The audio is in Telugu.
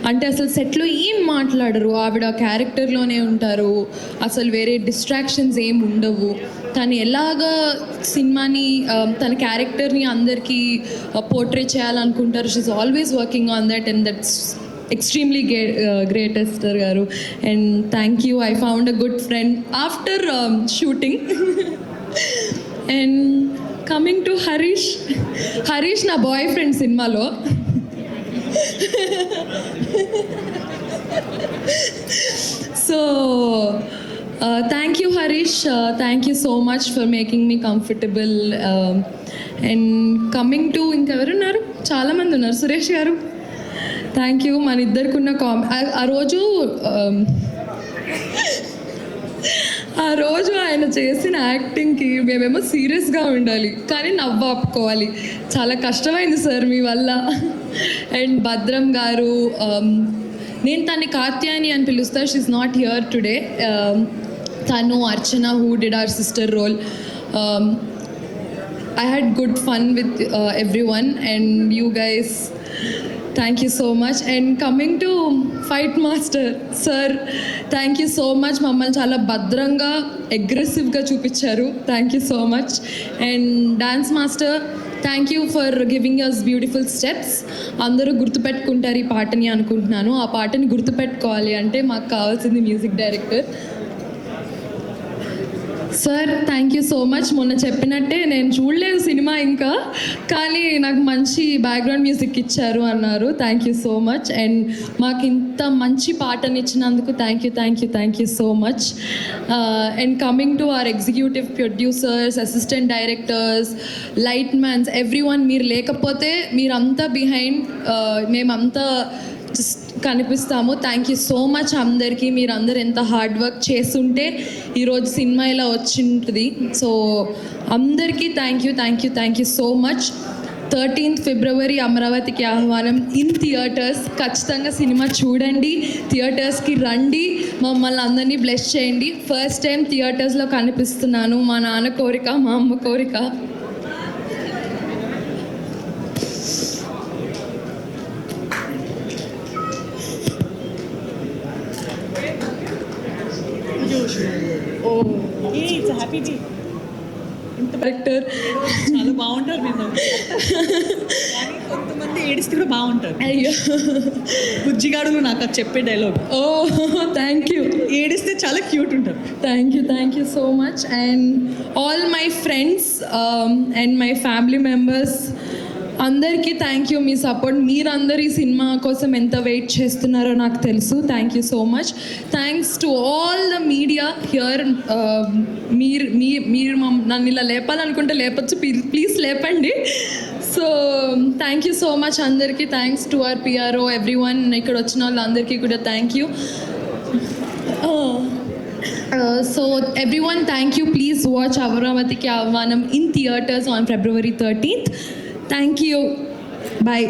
అంటే అసలు సెట్లో ఏం మాట్లాడరు, ఆవిడ క్యారెక్టర్లోనే ఉంటారు, అసలు వేరే డిస్ట్రాక్షన్స్ ఏం ఉండవు. తను ఎలాగా సినిమాని తన క్యారెక్టర్ని అందరికీ పోర్ట్రే చేయాలనుకుంటారు. She always working on that and that's extremely great Esther garu, and thank you. I found a good friend after shooting. And coming to Harish na boyfriend cinema lo. So thank you Harish, thank you so much for making me comfortable. And coming to ఇంకెవరున్నారు, చాలా మంది ఉన్నారు. సురేష్ గారు థ్యాంక్ యూ. మన ఇద్దరికున్న ఆ రోజు ఆయన చేసిన యాక్టింగ్కి మేమేమో సీరియస్గా ఉండాలి, కానీ నవ్వాపుకోవాలి. చాలా కష్టమైంది సార్ మీ వల్ల. అండ్ భద్రం గారు, నేను తన్ని కాత్యాని అని పిలుస్తా, షీఈ్ నాట్ హియర్ టుడే. తను Archana, who did our sister role. I had good fun with everyone, and you guys, thank you so much. And coming to Fight Master sir, thank you so much. మమ్మల్ని చాలా భద్రంగా అగ్రెసివ్గా చూపించారు. Thank you so much. And dance master, thank you for giving us beautiful steps. అందరూ గుర్తుపెట్టుకుంటారు ఈ పాటని అనుకుంటున్నాను. ఆ పాటని గుర్తుపెట్టుకోవాలి అంటే మాకు కావాల్సింది music director. Sir thank you so much. మొన్న చెప్పినట్టే నేను చూడలేదు సినిమా ఇంకా, కానీ నాకు మంచి బ్యాక్గ్రౌండ్ మ్యూజిక్ ఇచ్చారు అన్నారు. Thank you so much. And మాకు ఇంత మంచి పాటని ఇచ్చినందుకు thank you so much. And coming to our executive producers, assistant directors, light mans, everyone, మీరు లేకపోతే మీరంతా బిహైండ్, మేమంతా జస్ట్ కనిపిస్తాము. థ్యాంక్ యూ సో మచ్ అందరికీ. మీరందరూ ఎంత హార్డ్ వర్క్ చేస్తుంటే ఈరోజు సినిమా ఇలా వచ్చి ఉంటుంది. సో అందరికీ thank you so much. 13th February అమరావతికి ఆహ్వానం ఇన్ థియేటర్స్. ఖచ్చితంగా సినిమా చూడండి, థియేటర్స్కి రండి, మమ్మల్ని అందరినీ బ్లెస్ చేయండి. ఫస్ట్ టైం థియేటర్స్లో కనిపిస్తున్నాను. మా నాన్న కోరిక, మా అమ్మ కోరిక. డైరెక్టర్ చాలా బాగుంటారు మీరు, కొంతమంది ఏడిస్తే కూడా బాగుంటారు. అయ్యో బుజ్జిగాడులు నాకు అది చెప్పే డైలాగ్. Oh thank you. ఏడిస్తే చాలా క్యూట్ ఉంటారు. Thank you so much. And all my friends and my family members అందరికీ థ్యాంక్ యూ. మీ సపోర్ట్, మీరందరూ ఈ సినిమా కోసం ఎంత వెయిట్ చేస్తున్నారో నాకు తెలుసు. Thank you so much. Thanks to all the media here. మీరు నన్ను ఇలా లేపాలనుకుంటే లేపచ్చు, ప్లీజ్ లేపండి. So thank you so much అందరికీ. Thanks to our PRO, everyone. ఇక్కడ వచ్చిన వాళ్ళందరికీ కూడా thank you. So everyone, thank you. Please watch Amaravatiki Ahvanam in theaters on February 13th. Thank you. Bye.